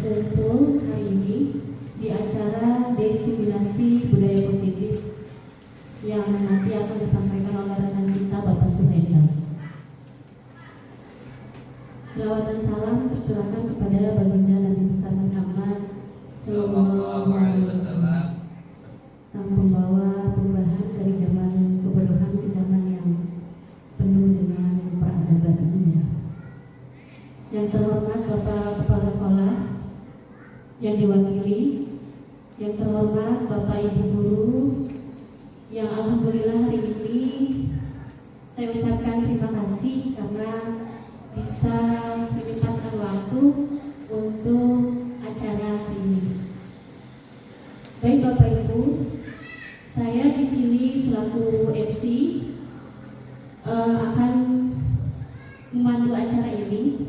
berkumpul hari ini di acara diseminasi budaya positif yang nanti akan disampaikan oleh rekan kita Bapak Suhenda. Selawat dan salam tercurahkan kepada baginda Nabi besar Muhammad Sallallahu Alaihi Wasallam, sang pembawa perubahan dari zaman kebodohan ke zaman yang penuh dengan peradaban dunia. Yang terhormat Bapak Kepala Sekolah yang diwakili, yang terhormat Bapak Ibu Guru, yang alhamdulillah hari ini saya ucapkan terima kasih karena bisa menyempatkan waktu untuk acara hari ini. Baik Bapak Ibu, saya di sini selaku MC akan memandu acara ini.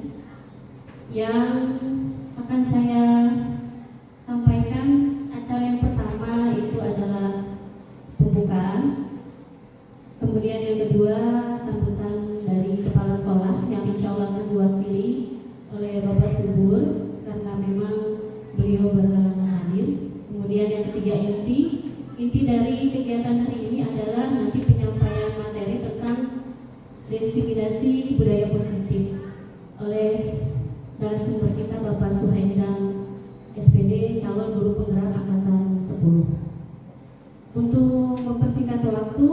Yang akan saya sampaikan, acara yang pertama itu adalah pembukaan, kemudian yang kedua sambutan dari kepala sekolah yang insya Allah akan diwakili oleh Bapak Subur karena memang beliau berhalangan hadir. Kemudian yang ketiga inti dari kegiatan hari ini adalah nanti penyampaian materi tentang diseminasi budaya positif oleh narasumber kita Bapak Suhendang SPD, calon guru penggerak angkatan 10. Untuk mempersingkat waktu,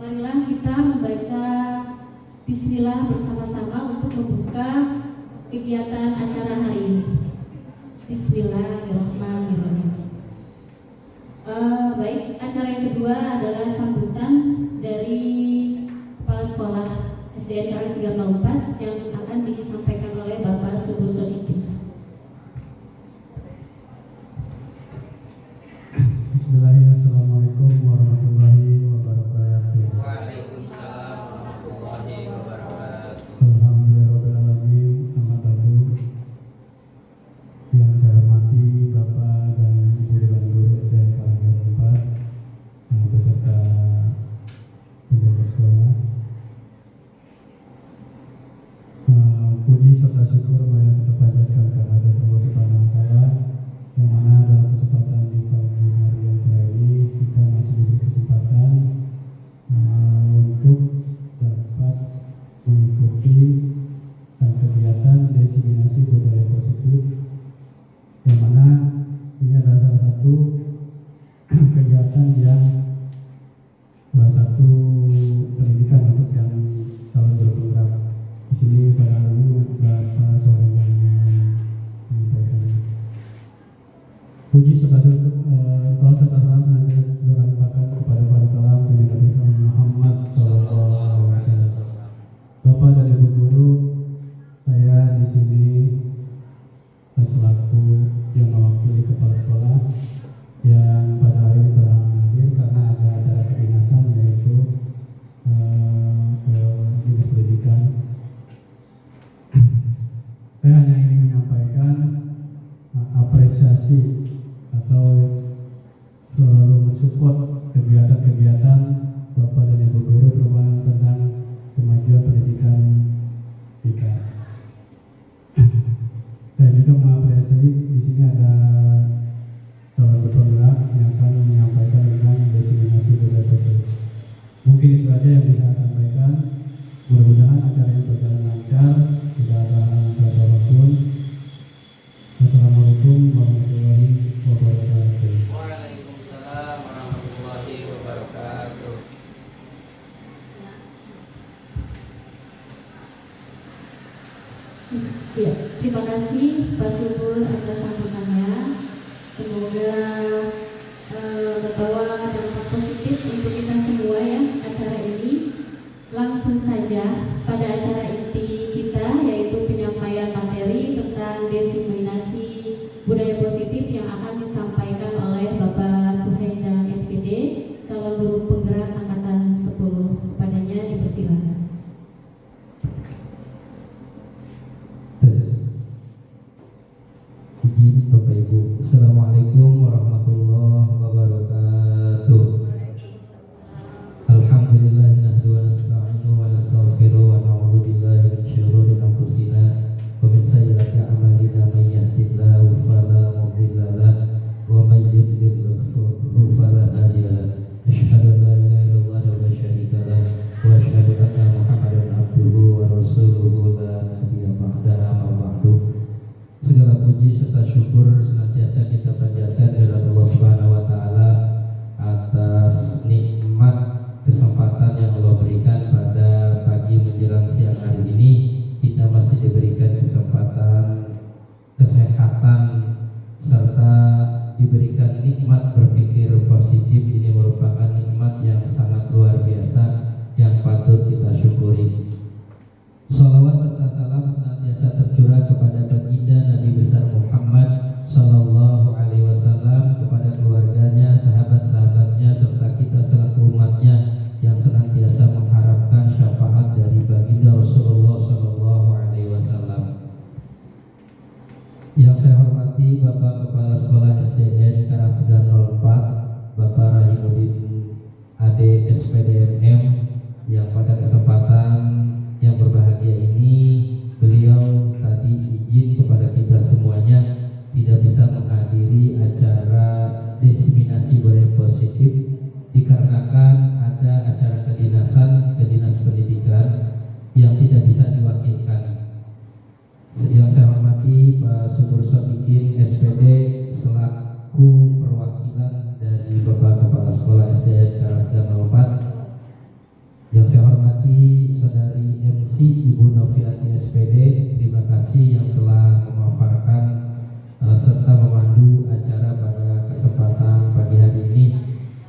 marilah kita membaca Bismillah bersama-sama untuk membuka kegiatan acara hari ini. Bismillahirrahmanirrahim. Baik, acara yang kedua adalah sambutan dari Kepala Sekolah SDN KRS 304 yang akan disampaikan oleh Bapak Subur Sodikin. Bismillahirrahmanirrahim. Assalamualaikum warahmatullahi wabarakatuh. Waalaikumsalam warahmatullahi wabarakatuh. Alhamdulillahirrahmanirrahim. Amma ba'du. Yang saya hormati Bapak dan Ibu Dewan Guru SDN KRS 304 beserta penjaga sekolah. Puji serta syukur marilah kita panjatkan kehadirat Allah Subhanahu wa taala, yang mana dalam kesempatan di pagi hari yang cerah ini kita masih diberi kesempatan untuk dapat mengikuti kegiatan diseminasi budaya positif, yang mana ini adalah salah satu kegiatan yang salah satu pendidikan untuk yang calon berpenggerak. Di sini pada hari ini Bapak Sohenda menyampaikan. Puji serta syukur salam terlimpahkan kepada para kalam Nabi Muhammad Sallallahu Alaihi Wasallam. Bapak dan Ibu Guru, saya di sini selaku yang mewakili kepala sekolah yang pada hari ini berhalangan hadir karena ada acara kedinasan, yaitu Dinas Pendidikan. Saya hanya ingin menyampaikan apresiasi atau selalu mensupport kegiatan-kegiatan Bapak dan Ibu Guru terutama tentang kemajuan pendidikan kita. Saya juga mengapresiasi di sini ada calon berpenggerak yang akan menyampaikan tentang diseminasi budaya positif. Mungkin itu aja yang bisa saya sampaikan. Mudah-mudahan acara yang berjalan lancar, tidak ada halangan apapun. Assalamualaikum warahmatullahi wabarakatuh. Waalaikumsalam warahmatullahi wabarakatuh. Ya, terima kasih Pak Subur atas sambutannya. Semoga membawa dampak positif untuk kita semua ya acara ini. Langsung saja pada acara inti kita, yaitu penyampaian materi tentang diseminasi budaya positif yang akan disampaikan oleh Bapak Suhenda SPD, calon guru penggerak angkatan 10. Kepadanya dipersilakan. Izin Bapak Ibu. Assalamualaikum warahmatullahi wabarakatuh. Alhamdulillah nahmadu wa nasta'inu wa nastaghfiruh SPDMM yang pada kesempatan yang berbahagia ini beliau tadi izin kepada kita semuanya tidak bisa menghadiri acara diseminasi budaya positif dikarenakan ada acara kedinasan ke Dinas Pendidikan yang tidak bisa diwakilkan. Yang saya hormati Pak Subur Sodikin SPD selaku perwakilan dari Bapak Kepala Sekolah SDN Karasgan 04. Yang saya hormati Saudari MC Ibu Noviati SPD, terima kasih yang telah memaparkan serta memandu acara pada kesempatan pagi hari ini.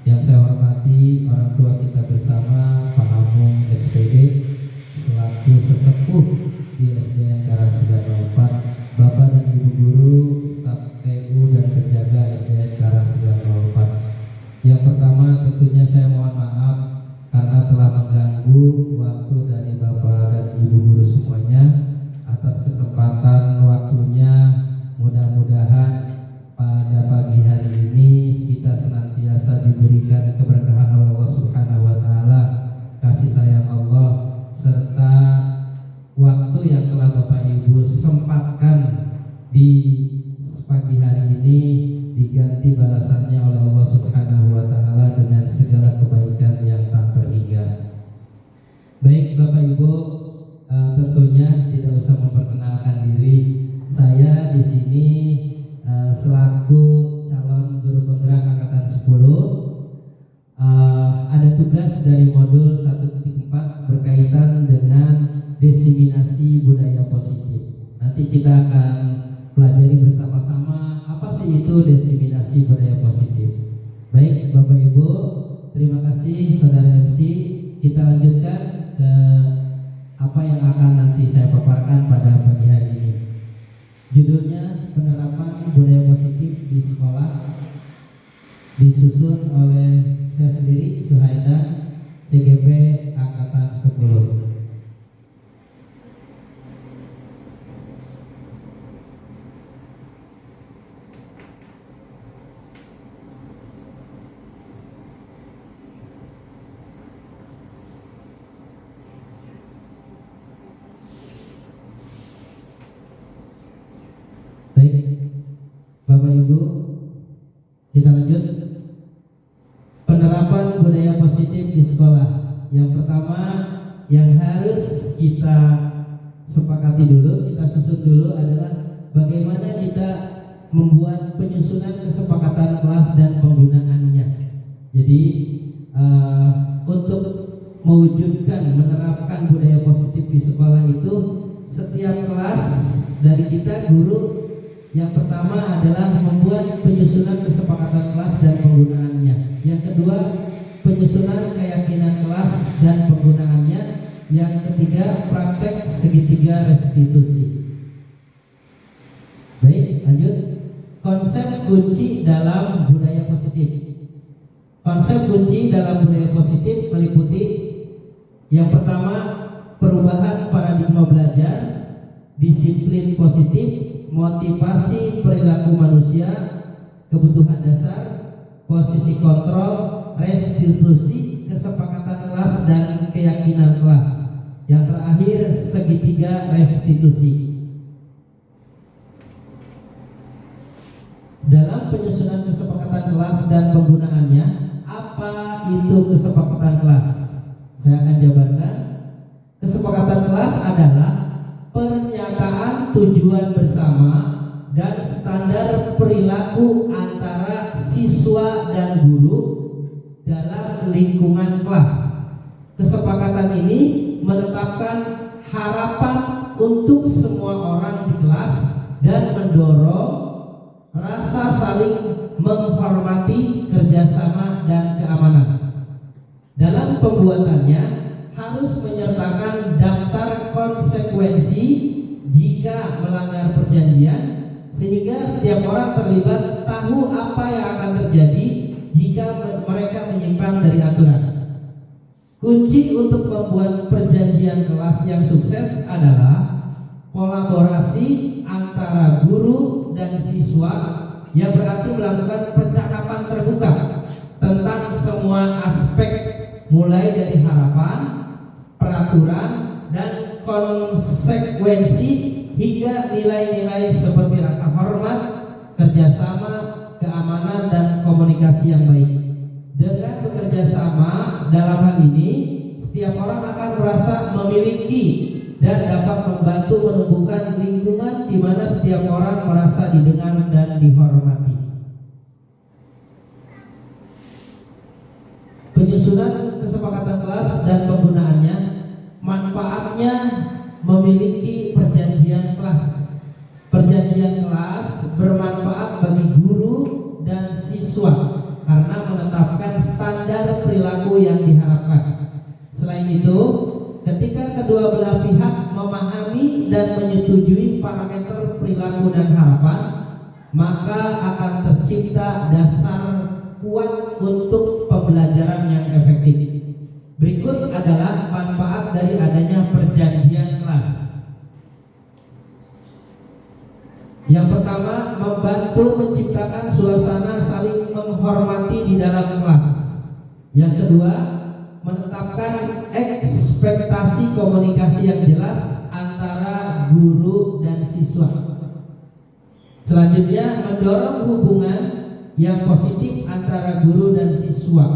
Yang saya hormati orang tua kita bersama Pak Amung SPD selaku sesepuh di SDN Karangsegar 04, Bapak dan Ibu guru, staf TU dan penjaga SDN Karangsegar 04. Yang pertama tentunya saya mohon maaf karena telah mengganggu waktu dari Bapak dan Ibu guru semuanya. Atas kesempatan waktunya, mudah-mudahan pada pagi hari ini kita senantiasa diberikan keberkahan Allah Subhanahu wa taala, kasih sayang Allah, serta waktu yang telah Bapak Ibu sempatkan di pagi hari ini diganti balasannya oleh Allah Subhanahu wa taala dengan segala kebaikan yang tak terhingga. Baik Bapak Ibu, tentunya tidak usah memperkenalkan diri. Saya di sini selaku calon guru penggerak angkatan 10. Ada tugas dari modul 1.4 berkaitan dengan diseminasi budaya positif. Nanti kita akan pelajari bersama-sama apa sih itu diseminasi budaya positif. Baik Bapak Ibu, terima kasih Saudara MC. Kita lanjutkan ke apa yang akan nanti saya paparkan pada pagi hari ini. Judulnya penerapan budaya positif di sekolah, disusun oleh saya sendiri Suhaida, CGP angkatan 10. Bapak Ibu, kita lanjut. Penerapan budaya positif di sekolah. Yang pertama yang harus kita sepakati dulu, kita susun dulu adalah bagaimana kita membuat penyusunan kesepakatan kelas dan penggunaannya. Jadi untuk mewujudkan menerapkan budaya positif di sekolah itu, setiap kelas dari kita guru yang pertama adalah membuat penyusunan kesepakatan kelas dan penggunaannya. Yang kedua, penyusunan keyakinan kelas dan penggunaannya. Yang ketiga, praktek segitiga restitusi. Baik, lanjut. Konsep kunci dalam budaya positif. Konsep kunci dalam budaya positif meliputi yang pertama, perubahan paradigma belajar, disiplin positif, motivasi perilaku manusia, kebutuhan dasar, posisi kontrol, restitusi, kesepakatan kelas dan keyakinan kelas. Yang terakhir, segitiga restitusi. Dalam penyusunan kesepakatan kelas dan penggunaannya, apa itu kesepakatan kelas? Saya akan jabarkan. Kesepakatan kelas adalah pernyataan tujuan bersama dan standar perilaku antara siswa dan guru dalam lingkungan kelas. Kesepakatan ini menetapkan harapan untuk semua orang di kelas dan mendorong rasa saling menghormati, kerjasama dan keamanan. Dalam pembuatannya harus menyertakan daftar konsekuensi jika melanggar perjanjian, sehingga setiap orang terlibat tahu apa yang akan terjadi jika mereka menyimpang dari aturan. Kunci untuk membuat perjanjian kelas yang sukses adalah kolaborasi antara guru dan siswa, yang berarti melakukan percakapan terbuka tentang semua aspek mulai dari harapan, peraturan, dan konsekuensi hingga nilai-nilai seperti rasa hormat, kerjasama, keamanan, dan komunikasi yang baik. Dengan bekerja sama dalam hal ini, setiap orang akan merasa memiliki dan dapat membantu menumbuhkan lingkungan di mana setiap orang merasa didengar dan dihormati. Penyusunan kesepakatan kelas dan penggunaannya, manfaatnya memiliki perjanjian kelas. Perjanjian kelas bermanfaat bagi guru dan siswa karena menetapkan standar perilaku yang diharapkan. Selain itu, ketika kedua belah pihak memahami dan menyetujui parameter perilaku dan harapan, maka akan tercipta dasar kuat untuk pembelajaran yang efektif. Berikut adalah manfaat dari adanya perjanjian kelas. Yang pertama, membantu menciptakan suasana saling menghormati di dalam kelas. Yang kedua, menetapkan ekspektasi komunikasi yang jelas antara guru dan siswa. Selanjutnya, mendorong hubungan yang positif antara guru dan siswa.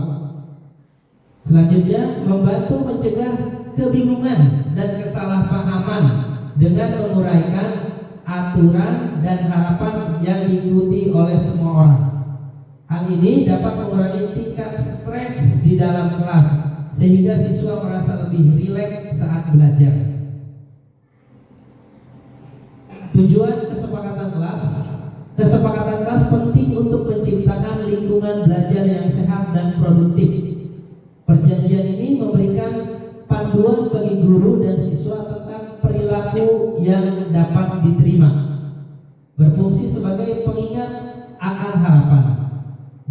Selanjutnya, membantu mencegah kebingungan dan kesalahpahaman dengan menguraikan aturan dan harapan yang diikuti oleh semua orang. Hal ini dapat mengurangi tingkat stres di dalam kelas sehingga siswa merasa lebih rileks saat belajar. Tujuan kesepakatan kelas. Kesepakatan kelas penting untuk menciptakan lingkungan belajar yang sehat dan produktif. Perjanjian ini memberikan panduan bagi guru dan siswa tentang perilaku yang dapat diterima, berfungsi sebagai pengingat akan harapan,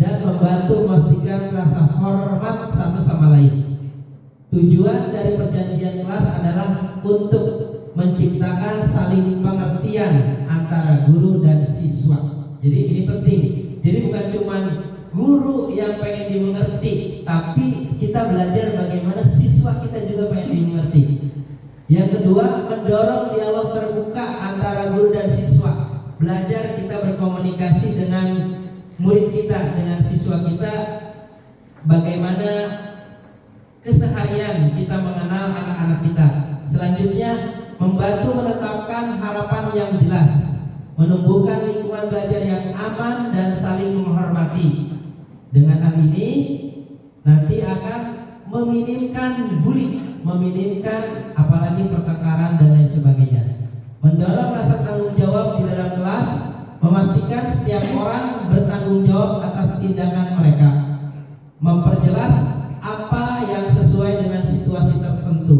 dan membantu memastikan rasa hormat satu sama lain. Tujuan dari perjanjian kelas adalah untuk menciptakan saling pengertian antara guru dan siswa. Jadi ini penting. Jadi bukan cuma guru yang pengen dimengerti, tapi kita belajar bagaimana siswa kita juga pengen dimengerti. Yang kedua, mendorong dialog terbuka antara guru dan siswa. Belajar kita berkomunikasi dengan murid kita, dengan siswa kita, bagaimana keseharian kita mengenal anak-anak kita. Selanjutnya, membantu menetapkan harapan yang jelas, menumbuhkan lingkungan belajar yang aman dan saling menghormati. Dengan hal ini nanti akan meminimkan bullying, meminimkan apalagi pertengkaran dan lain sebagainya. Mendorong rasa tanggung jawab di dalam kelas, memastikan setiap orang bertanggung jawab atas tindakan mereka, memperjelas apa yang sesuai dengan situasi tertentu,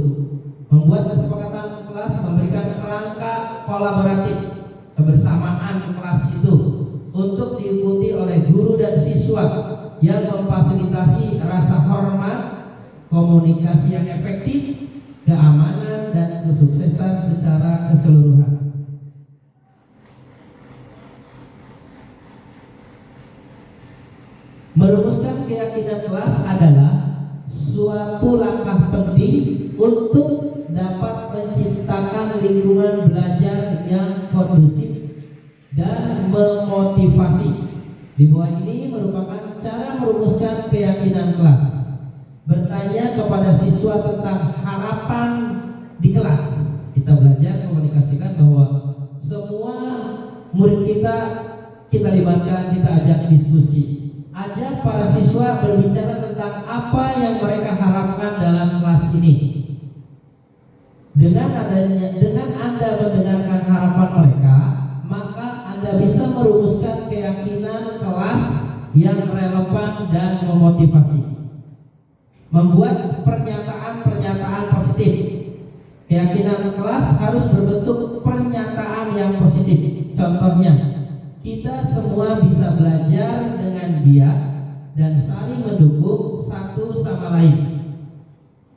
membuat kesepakatan kelas, memberikan kerangka kolaboratif kebersamaan kelas itu untuk diikuti oleh guru dan siswa yang memfasilitasi rasa hormat, komunikasi yang efektif, keamanan, dan kesuksesan secara keseluruhan. Merumuskan keyakinan kelas adalah suatu langkah penting untuk dapat menciptakan lingkungan belajar yang kondusif dan memotivasi. Di bawah ini merupakan cara merumuskan keyakinan kelas. Bertanya kepada siswa tentang harapan di kelas. Kita belajar komunikasikan bahwa semua murid kita libatkan, kita ajak diskusi. Ajak para siswa berbicara tentang apa yang mereka harapkan dalam kelas ini. Dengan Anda mendengarkan harapan mereka, maka Anda bisa merumuskan keyakinan kelas yang relevan dan memotivasi. Membuat pernyataan-pernyataan positif. Keyakinan kelas harus berbentuk pernyataan yang positif. Contohnya, kita semua bisa belajar dengan giat dan saling mendukung satu sama lain.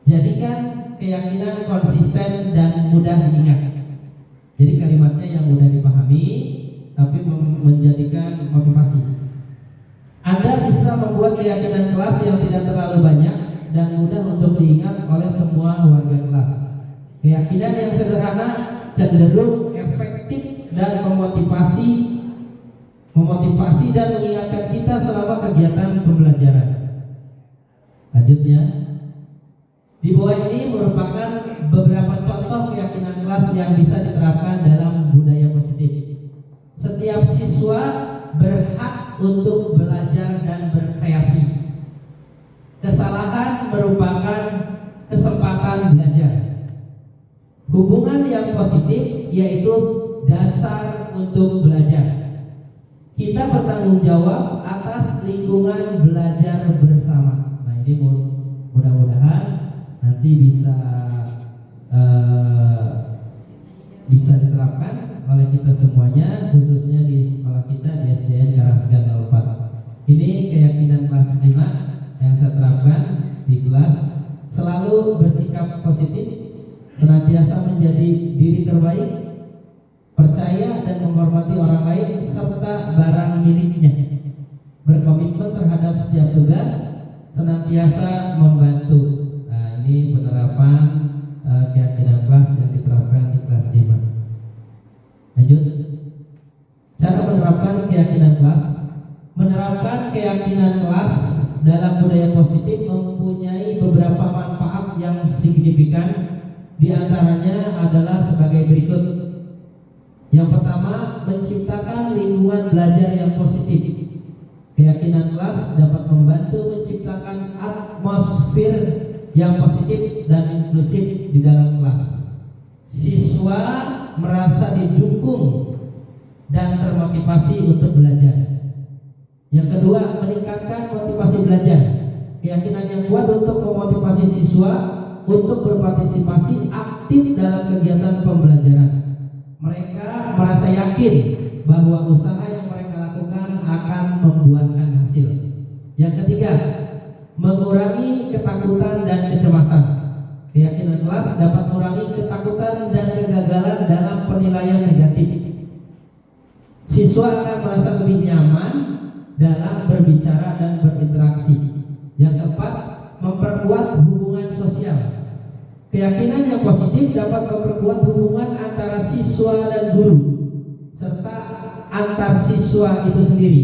Jadikan keyakinan konsisten dan mudah diingat. Jadi kalimatnya yang mudah dipahami tapi motivasi. Anda bisa membuat keyakinan kelas yang tidak terlalu banyak dan mudah untuk diingat oleh semua warga kelas. Keyakinan yang sederhana cenderung efektif dan memotivasi dan mengingatkan kita selama kegiatan pembelajaran. Lanjutnya, di bawah ini merupakan beberapa contoh keyakinan kelas yang bisa diterapkan dalam budaya positif. Setiap siswa berhak untuk belajar dan berkreasi. Kesalahan merupakan kesempatan belajar. Hubungan yang positif yaitu dasar untuk belajar. Kita bertanggung jawab atas lingkungan belajar bersama. Nah, ini mudah-mudahan nanti bisa diterapkan oleh kita semuanya, khususnya di sekolah kita di SDN Karangsegan 04. Ini keyakinan kelas 5 yang saya terapkan di kelas. Selalu bersikap positif, senantiasa menjadi diri terbaik, percaya dan menghormati orang lain serta barang miliknya, berkomitmen terhadap setiap tugas, senantiasa membantu. Nah, ini penerapan keyakinan kelas yang diterapkan di kelas 5. Lanjut. Cara menerapkan keyakinan kelas. Menerapkan keyakinan kelas dalam budaya positif mempunyai beberapa manfaat yang signifikan. Di antaranya adalah sebagai berikut. Yang pertama, menciptakan lingkungan belajar yang positif. Keyakinan kelas dapat membantu menciptakan atmosfer yang positif dan inklusif di dalam kelas. Siswa merasa didukung dan termotivasi untuk belajar. Yang kedua, meningkatkan motivasi belajar. Keyakinan yang kuat untuk memotivasi siswa untuk berpartisipasi aktif dalam kegiatan pembelajaran. Mereka merasa yakin bahwa usaha yang mereka lakukan akan membuahkan hasil. Yang ketiga, mengurangi ketakutan dan kecemasan. Keyakinan kelas dapat mengurangi ketakutan dan kegagalan dalam penilaian negatif. Siswa akan merasa lebih nyaman dalam berbicara dan berinteraksi. Yang keempat, memperkuat hubungan sosial. Keyakinan yang positif dapat memperkuat hubungan antara siswa dan guru serta antar siswa itu sendiri.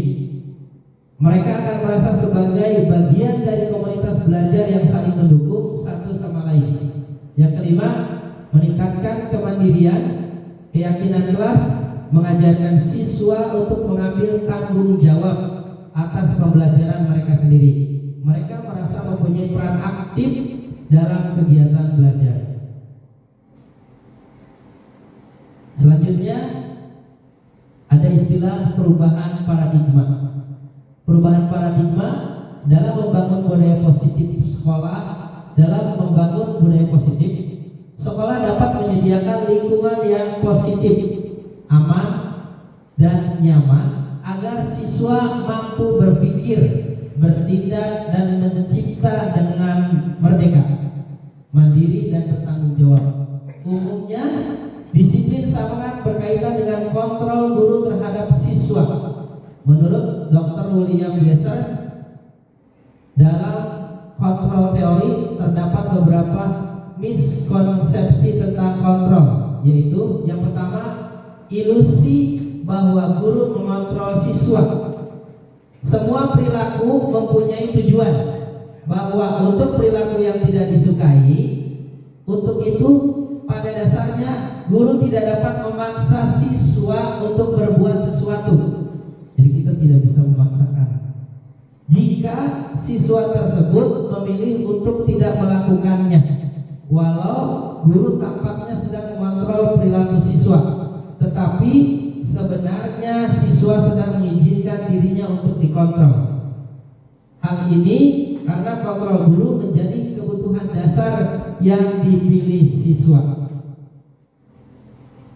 Mereka akan merasa sebagai bagian dari komunitas belajar yang saling mendukung satu sama lain. Yang kelima, meningkatkan kemandirian. Keyakinan kelas mengajarkan siswa untuk mengambil tanggung jawab atas pembelajaran mereka sendiri. Mereka merasa mempunyai peran aktif dalam kegiatan belajar. Selanjutnya ada istilah perubahan paradigma. Perubahan paradigma dalam membangun budaya positif sekolah. Dalam membangun budaya positif, sekolah dapat menyediakan lingkungan yang positif, aman dan nyaman agar siswa mampu berpikir, bertindak dan mencipta dengan merdeka, mandiri dan bertanggung jawab. Umumnya, disiplin sangat berkaitan dengan kontrol guru terhadap siswa. Menurut Dr. William Glasser, dalam kontrol teori terdapat beberapa miskonsepsi tentang kontrol, yaitu yang pertama, ilusi bahwa guru mengontrol siswa. Semua perilaku mempunyai tujuan, bahwa untuk perilaku yang tidak disukai, untuk itu pada dasarnya guru tidak dapat memaksa siswa untuk berbuat sesuatu. Jadi kita tidak bisa memaksakan. Jika siswa tersebut memilih untuk tidak melakukannya, walau guru tampaknya sedang mengontrol perilaku siswa, tetapi sebenarnya siswa sedang mengizinkan dirinya untuk dikontrol. Hal ini karena kontrol guru menjadi kebutuhan dasar yang dipilih siswa.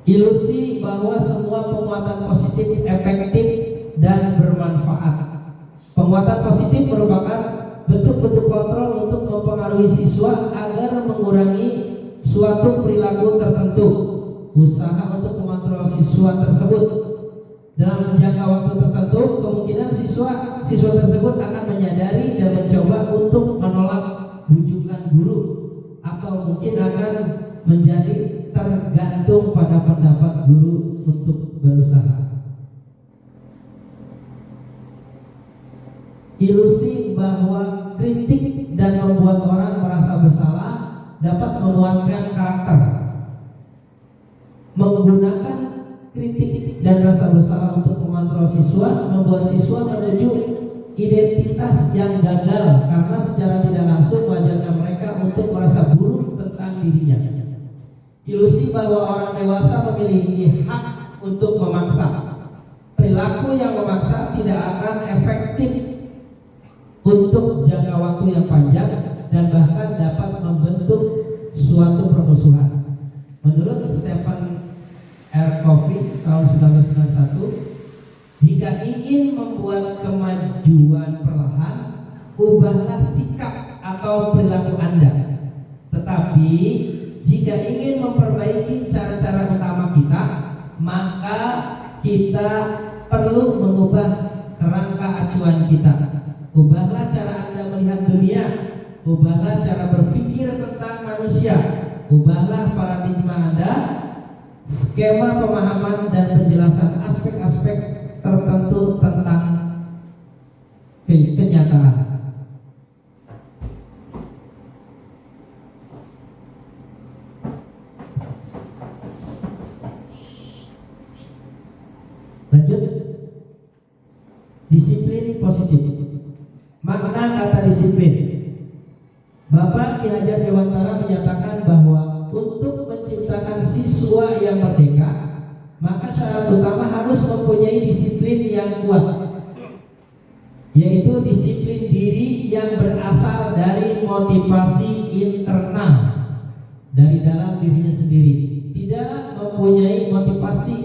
Ilusi bahwa semua penguatan positif efektif dan bermanfaat. Penguatan positif merupakan bentuk-bentuk kontrol untuk mempengaruhi siswa agar mengurangi suatu perilaku tertentu. Usaha untuk mengontrol siswa tersebut dalam jangka waktu tertentu, kemungkinan siswa tersebut akan menyadari dan mencoba untuk menolak bujukan guru, atau mungkin akan menjadi tergantung pada pendapat guru untuk berusaha. Ilusi bahwa kritik dan membuat orang merasa bersalah dapat menguatkan karakter. Menggunakan kritik dan rasa bersalah untuk mengontrol siswa membuat siswa menuju identitas yang gagal, karena secara tidak langsung mengajarkan mereka untuk merasa buruk tentang dirinya. Ilusi bahwa orang dewasa memiliki hak untuk memaksa. Perilaku yang memaksa tidak akan efektif untuk jangka waktu yang panjang dan bahkan dapat membentuk suatu permusuhan. Menurut Stephen R. Covey tahun 1991, jika ingin membuat kemajuan perlahan, ubahlah sikap atau perilaku Anda. Tetapi jika ingin memperbaiki cara-cara utama kita, maka kita perlu mengubah kerangka acuan kita. Ubahlah cara Anda melihat dunia, ubahlah cara berpikir tentang manusia, ubahlah paradigma Anda, skema pemahaman dan penjelasan aspek-aspek tertentu tentang kenyataan. Lanjut, disiplin positif. Makna kata disiplin. Bapak Ki Hajar Dewantara menyatakan bahwa untuk menciptakan siswa yang merdeka, maka syarat utama harus mempunyai disiplin yang kuat, yaitu disiplin diri yang berasal dari motivasi internal dari dalam dirinya sendiri. Tidak mempunyai motivasi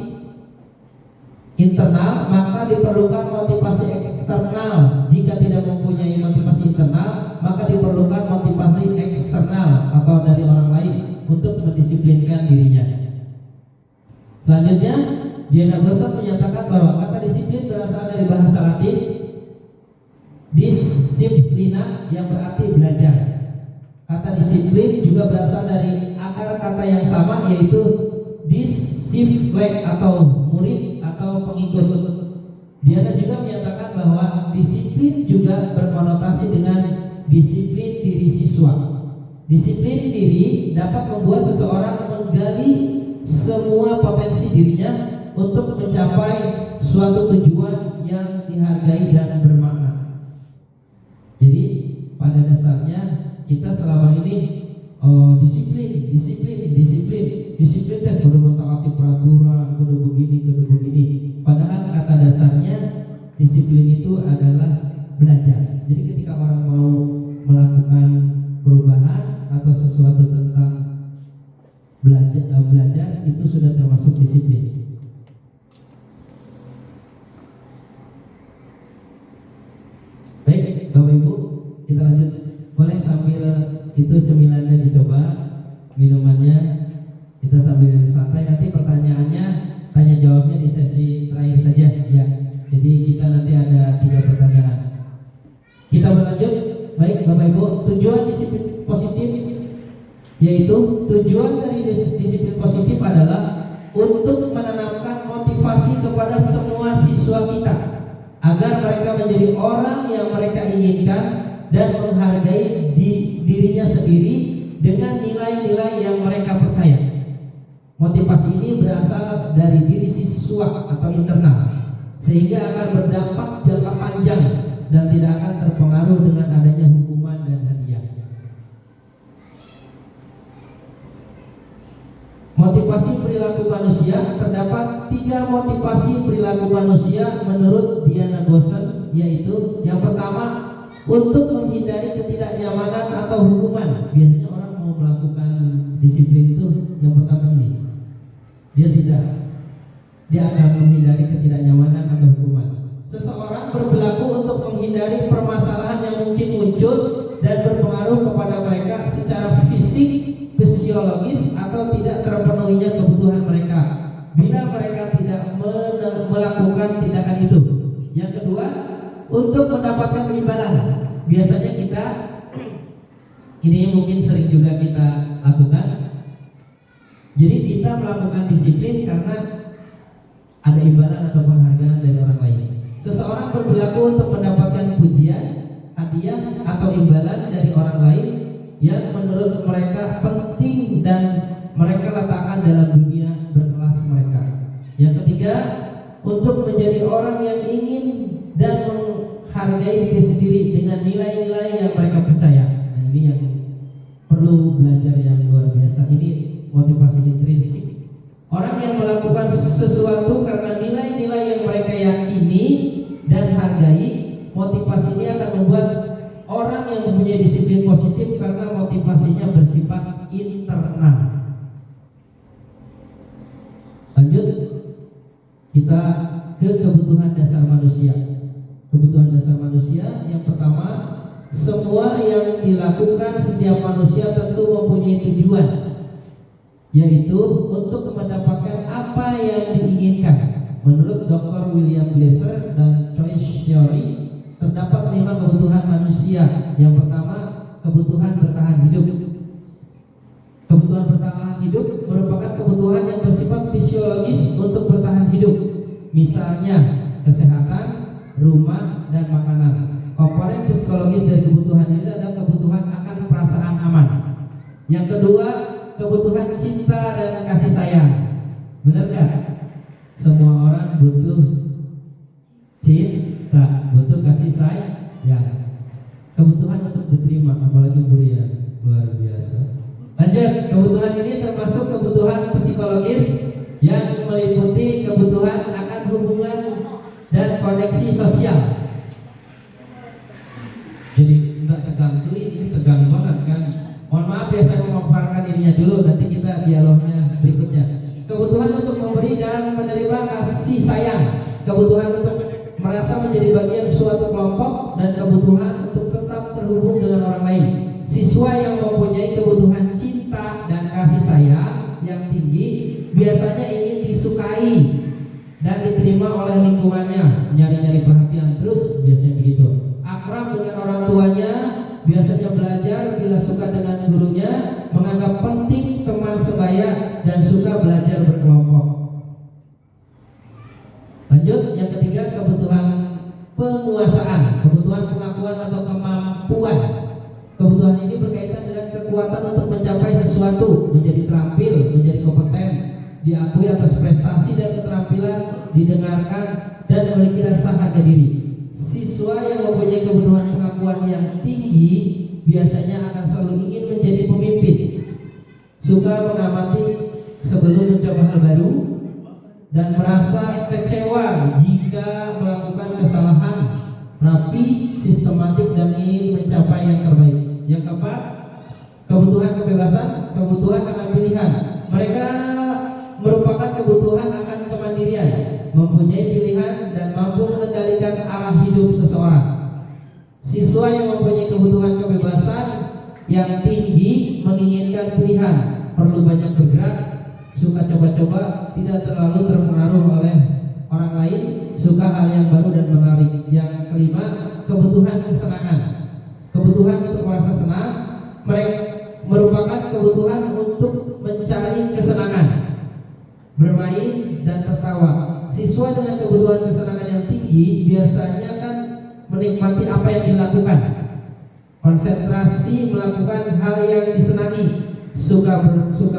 internal, maka diperlukan motivasi eksternal. Jika tidak mempunyai motivasi internal, maka diperlukan motivasi eksternal atau dari orang lain untuk mendisiplinkan dirinya. Selanjutnya, Diana Gossos menyatakan bahwa kata disiplin berasal dari bahasa Latin disciplina yang berarti belajar. Kata disiplin juga berasal dari akar kata yang sama, yaitu disciple atau murid atau pengikut. Diana juga menyatakan bahwa disiplin juga berkonotasi dengan disiplin diri siswa. Disiplin diri dapat membuat seseorang menggali semua potensi dirinya untuk mencapai suatu tujuan yang dihargai dan bermakna. Jadi pada dasarnya kita selama ini disiplin teh kudu mentaati peraturan, kudu begini. Padahal kata dasarnya disiplin itu adalah belajar. Jadi ketika orang mau melakukan perubahan atau sesuatu tentang belajar itu sudah termasuk disiplin. Baik, Bapak Ibu, kita lanjut. Boleh sambil itu cemilannya dicoba, minumannya kita sambil santai. Nanti pertanyaannya, tanya jawabnya di sesi terakhir saja ya. Jadi kita nanti ada 3 pertanyaan. Kita berlanjut. Baik Bapak Ibu, tujuan disiplin positif, yaitu tujuan dari disiplin positif adalah untuk menanamkan motivasi kepada semua siswa kita agar mereka menjadi orang yang mereka inginkan dan menghargai dirinya sendiri dengan nilai-nilai yang mereka percaya. Motivasi ini berasal dari diri siswa atau internal, sehingga akan berdampak jangka panjang dan tidak akan terpengaruh dengan adanya hukuman dan hadiah. Motivasi perilaku manusia. Terdapat 3 motivasi perilaku manusia menurut Diana Gossos, yaitu yang pertama, untuk menghindari ketidaknyamanan atau hukuman. Biasanya orang mau melakukan disiplin itu yang pertama ini, dia akan menghindari ketidaknyamanan atau hukuman. Seseorang berperilaku untuk menghindari permasalahan yang mungkin muncul dan berpengaruh kepada mereka secara fisik, fisiologis, atau tidak terpenuhinya kebutuhan mereka bila mereka tidak melakukan tindakan itu. Yang kedua, untuk mendapatkan imbalan. Biasanya kita Ini mungkin sering juga kita lakukan. Jadi kita melakukan disiplin karena ada imbalan atau penghargaan dari orang lain. Seseorang berperilaku untuk mendapatkan pujian, hadiah atau imbalan dari orang lain yang menurut mereka penting dan mereka letakkan dalam dunia berkelas mereka. Yang ketiga, untuk menjadi orang yang ingin dan menghargai diri sendiri dengan nilai-nilai yang mereka percaya. Nah, ini yang perlu belajar yang luar biasa. Ini motivasi intrinsik. Orang yang melakukan sesuatu karena nilai-nilai yang mereka yakini dan hargai, motivasi ini akan membuat orang yang mempunyai disiplin positif karena motivasinya bersifat internal. Lanjut, kita ke kebutuhan dasar manusia. Kebutuhan dasar manusia yang pertama, semua yang dilakukan setiap manusia tentu mempunyai tujuan, yaitu untuk mendapatkan apa yang diinginkan. Menurut Dr. William Glasser dan Choice Theory, terdapat 5 kebutuhan manusia. Yang pertama, kebutuhan bertahan hidup. Kebutuhan bertahan hidup merupakan kebutuhan yang bersifat fisiologis untuk bertahan hidup. Misalnya, kesehatan, rumah, dan makanan. Komponen psikologis dari kebutuhan ini adalah kebutuhan akan perasaan aman. Yang kedua, kebutuhan cinta dan kasih sayang. Benar gak? Semua orang butuh cinta, butuh kasih sayang, kebutuhan untuk diterima, apalagi Buria, luar biasa. Lanjut, kebutuhan ini termasuk kebutuhan psikologis yang meliputi kebutuhan akan hubungan dan koneksi sosial. Jadi enggak tegang tuh, ini tegang banget kan. Mohon maaf ya, saya memaparkan ininya dulu, nanti kita dialognya berikutnya. Kebutuhan untuk memberi dan menerima kasih sayang, kebutuhan untuk merasa menjadi bagian suatu kelompok, dan kebutuhan untuk tetap terhubung dengan orang lain. Siswa yang mempunyai kebutuhan cinta dan kasih sayang yang tinggi biasanya ingin disukai dan diterima oleh lingkungannya, nyari-nyari perhatian terus, biasanya begitu. Akrab dengan orang tuanya, biasanya belajar bila suka dengan gurunya, menganggap penting teman sebaya, dan suka belajar berkelompok. Lanjut, yang ketiga, kebutuhan penguasaan, kebutuhan pengakuan atau kemampuan. Kebutuhan ini berkaitan dengan kekuatan untuk mencapai sesuatu, menjadi terampil, menjadi kompeten, diakui atas prestasi dan keterampilan, didengarkan, dan memiliki rasa harga diri. Siswa yang mempunyai kebutuhan pengakuan yang tinggi biasanya akan selalu ingin menjadi pemimpin, suka mengamati sebelum mencoba hal baru, dan merasa kecewa jika melakukan kesalahan, rapi, sistematik, dan ingin mencapai yang terbaik. Yang keempat, kebutuhan kebebasan, kebutuhan akan pilihan. Mereka merupakan kebutuhan akan kemandirian, mempunyai pilihan dan mampu mengendalikan arah hidup seseorang. Siswa yang mempunyai kebutuhan kebebasan yang tinggi menginginkan pilihan, perlu banyak bergerak, suka coba-coba, tidak terlalu terpengaruh oleh orang lain, suka hal yang baru dan menarik. Yang kelima, kebutuhan kesenangan, kebutuhan untuk merasa senang. Mereka merupakan kebutuhan untuk mencari kesenangan, bermain dan tertawa. Siswa dengan kebutuhan kesenangan yang tinggi biasanya kan menikmati apa yang dilakukan, konsentrasi melakukan hal yang disenangi, suka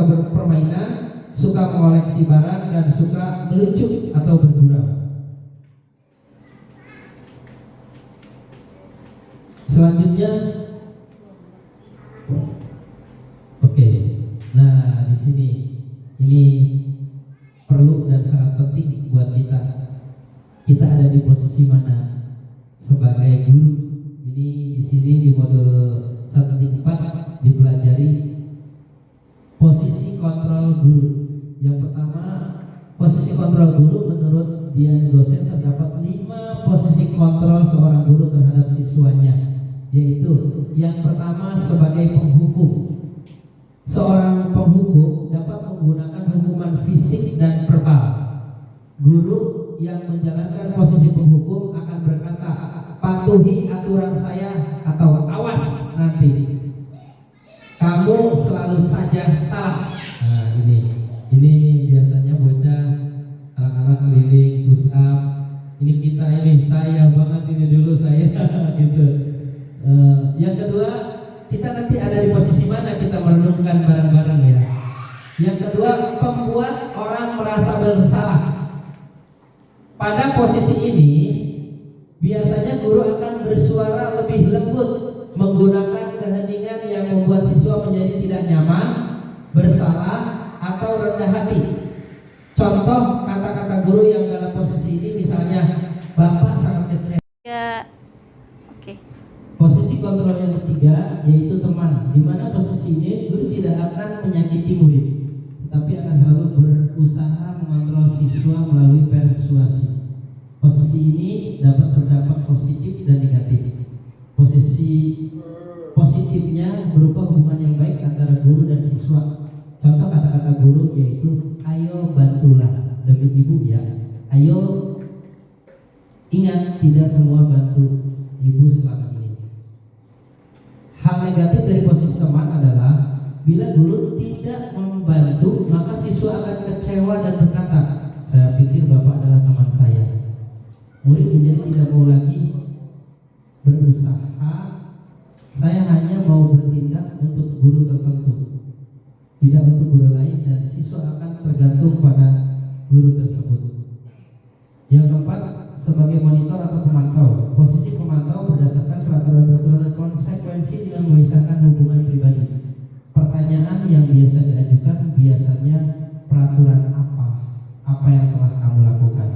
berpermainan, suka mengoleksi barang, dan suka melucu atau bergurau. Selanjutnya, oke. Nah, di sini ini perlu dan sangat penting buat kita. Kita ada di posisi mana sebagai guru? Ini di sini di modul 1.4 dipelajari posisi kontrol guru. Yang pertama, posisi kontrol guru menurut Dian dosen terdapat 5 posisi kontrol seorang guru terhadap siswanya, yaitu yang pertama sebagai penghukum. Seorang penghukum dapat menggunakan hukuman fisik dan verbal. Guru yang menjalankan posisi penghukum akan berkata, patuhi aturan saya atau awas nanti. kamu selalu saja salah. Nah, ini biasanya bocah anak-anak keliling push up. Ini kita ini saya banget ini dulu saya gitu. Yang kedua, kita nanti ada di posisi mana kita merenungkan bareng-bareng ya. Yang kedua, membuat orang merasa bersalah. Pada posisi ini biasanya guru akan bersuara lebih lembut, menggunakan keheningan yang membuat siswa menjadi tidak nyaman, bersalah, atau rendah hati. Contoh kata-kata guru yang dalam posisi ini misalnya, Bapak sangat kecewa. Ya, oke. Posisi kontrol yang ketiga yaitu teman, di mana posisi ini guru tidak akan menyakiti murid, tapi akan selalu berusaha mengontrol siswa melalui persuasi. Posisi ini dapat berdampak positif dan negatif. Posisi positifnya berupa hubungan yang baik antara guru dan siswa. Contoh kata-kata guru yaitu, ayo bantulah demi ibu ya. Ayo ingat tidak semua bantu ibu selama ini. Hal negatif dari posisi teman adalah bila guru tidak membantu, maka siswa akan kecewa dan berkata, saya pikir Bapak adalah teman saya. Murid menjadi tidak mau lagi berusaha, saya hanya mau bertindak untuk guru tertentu, tidak untuk guru lain, dan siswa akan tergantung pada guru tersebut. Yang keempat, sebagai monitor atau pemantau. Posisi pemantau berdasarkan peraturan-peraturan dan konsekuensi dengan memisahkan hubungan pribadi. Pertanyaan yang biasa diajukan biasanya, peraturan apa yang telah kamu lakukan.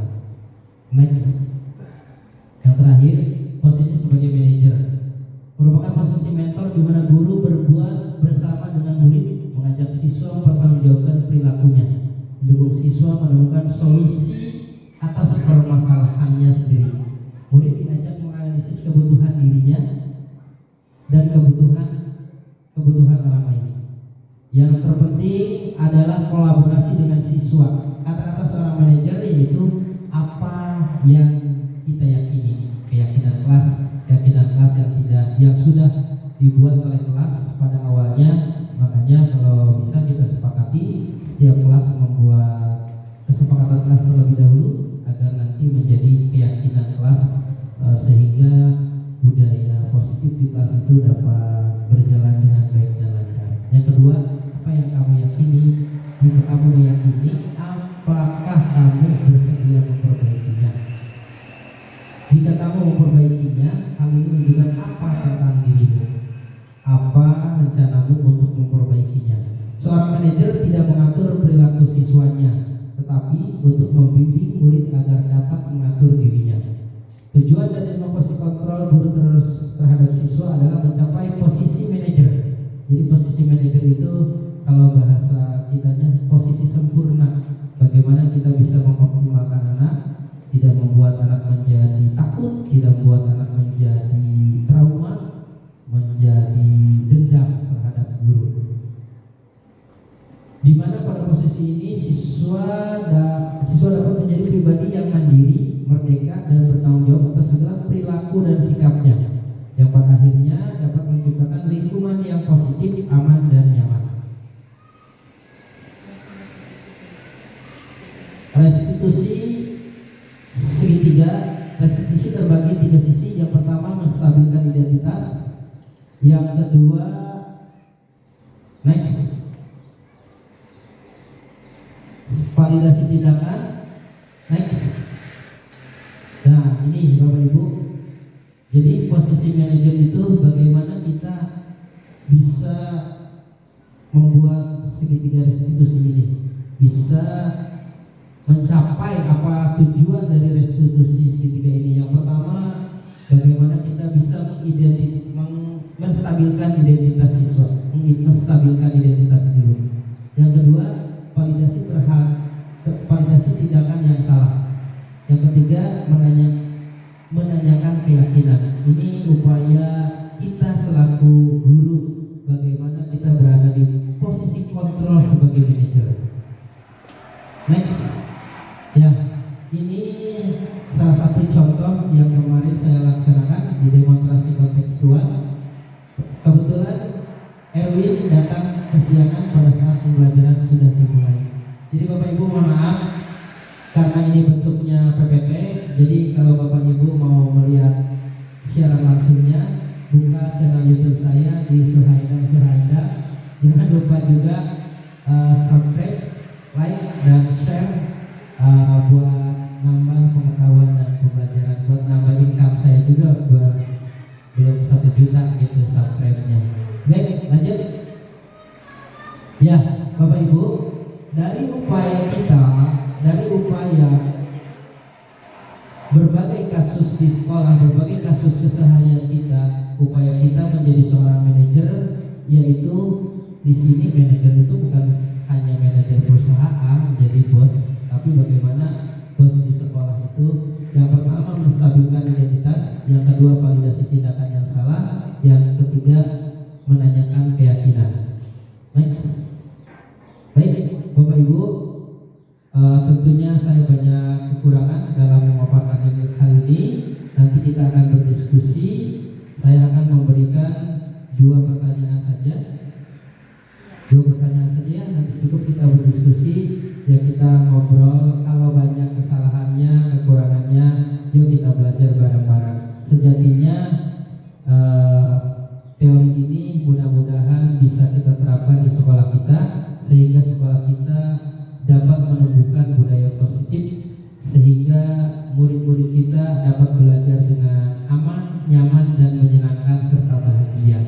Next. Yang terakhir, posisi sebagai manajer merupakan posisi mentor di mana guru berbuat bersama dengan murid, mengajak siswa mempertanggungjawabkan perilakunya, mendukung siswa menemukan solusi atas permasalahannya sendiri. Murid diajak menganalisis kebutuhan dirinya dan kebutuhan orang lain. Yang terpenting adalah kolaborasi dengan siswa. Kata-kata seorang manajer yaitu apa yang kita yakini, keyakinan kelas yang sudah dibuat oleh kelas pada awalnya. Makanya kalau bisa kita sepakati setiap kelas membuat kesepakatan kelas terlebih dahulu agar nanti menjadi keyakinan kelas, sehingga budaya positif di kelas itu dapat berjalan dengan baik dan lancar. Yang kedua, apa yang kamu yakini? Jika kamu meyakini, apakah kamu bersedia memperbaikinya? Jika kamu memperbaikinya, hal ini menunjukkan apa tentang dirimu? Apa rencanamu untuk memperbaikinya? Seorang manajer tidak mengatur perilaku siswanya, tetapi untuk membimbing murid agar dapat mengatur dirinya. Tujuan dari posisi kontrol guru terhadap siswa adalah mencapai posisi manajer. Jadi posisi manajer itu kalau bahasa kitanya posisi sempurna. Bagaimana kita bisa mengoptimalkan anak, tidak membuat anak menjadi takut, tidak membuat anak menjadi trauma, menjadi dendam terhadap guru. Di mana pada posisi ini siswa dapat menjadi pribadi yang mandiri, merdeka, dan bertanggung jawab atas segala perilaku dan sikapnya, yang pada akhirnya dapat menciptakan lingkungan yang positif, aman, dan nyaman. Restitusi segitiga. Restitusi terbagi tiga sisi. Yang pertama, menstabilkan identitas. Yang kedua, next, validasi tindakan. Next. Nah, ini Bapak Ibu. Jadi posisi manajer itu bagaimana kita bisa membuat segitiga restitusi ini, bisa mencapai apa tujuan dari restitusi segitiga ini. Yang pertama, bagaimana kita bisa menstabilkan identitas siswa, menstabilkan identitas guru. Yang kedua, validasi tindakan yang salah. Yang ketiga, menanyakan keyakinan. Ini upaya kita selaku guru, bagaimana kita berada di posisi kontrol sebagai manajer. Next. Ya, ini salah satu contoh yang kemarin saya laksanakan di demonstrasi kontekstual. Kebetulan Erwin datang mohon maaf karena ini bentuknya PPT, jadi kalau Bapak Ibu mau melihat siaran langsungnya, buka channel YouTube saya di Suhaida. Jangan lupa juga subscribe, like, dan share buat nambah pengetahuan dan pembelajaran, buat nambah income saya juga, buat belum 1 juta gitu subscribe-nya. Baik, lanjut. Ya, Bapak Ibu, dari upaya berbagai kasus di sekolah, berbagai kasus keseharian kita, upaya kita menjadi seorang manajer, yaitu di sini manajer itu bukan hanya manajer perusahaan menjadi bos, tapi bagaimana bos di sekolah itu yang pertama menstabilkan identitas, yang kedua validasi tindakan yang salah, yang ketiga menanyakan keyakinan. Baik, Bapak Ibu, tentunya saya banyak kekurangan dalam memaparkan hal ini. Nanti kita akan berdiskusi. Saya akan memberikan 2 pertanyaan saja. Nanti cukup kita berdiskusi. Ya, kita ngobrol. Kalau banyak kesalahannya, kekurangannya, yuk kita belajar bareng-bareng. Sejatinya teori ini mudah-mudahan bisa kita terapkan di sekolah kita, sehingga sekolah kita dapat menumbuhkan budaya positif, sehingga murid-murid kita dapat belajar dengan aman, nyaman, dan menyenangkan serta bahagia.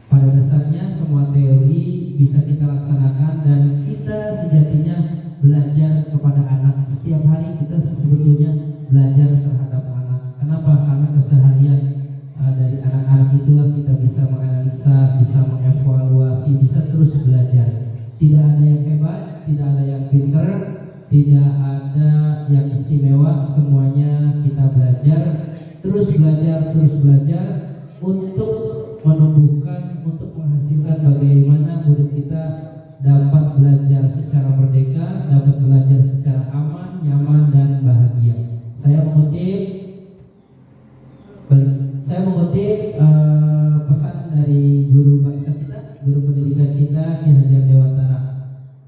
Pada dasarnya semua teori bisa kita laksanakan, dan kita sejatinya belajar kepada anak. Setiap hari kita sebetulnya belajar terhadap anak. Kenapa? Karena keseharian dari anak-anak itulah kita bisa menganalisa, bisa mengevaluasi, bisa terus belajar. Tidak ada yang hebat, tidak ada yang pinter, tidak ada yang istimewa, semuanya kita belajar, terus belajar untuk menumbuhkan, untuk menghasilkan bagaimana murid kita dapat belajar secara merdeka, dapat belajar secara aman, nyaman, dan bahagia. Saya mengutip pesan dari guru bangsa kita, guru pendidikan kita, Ki Hajar Dewantara.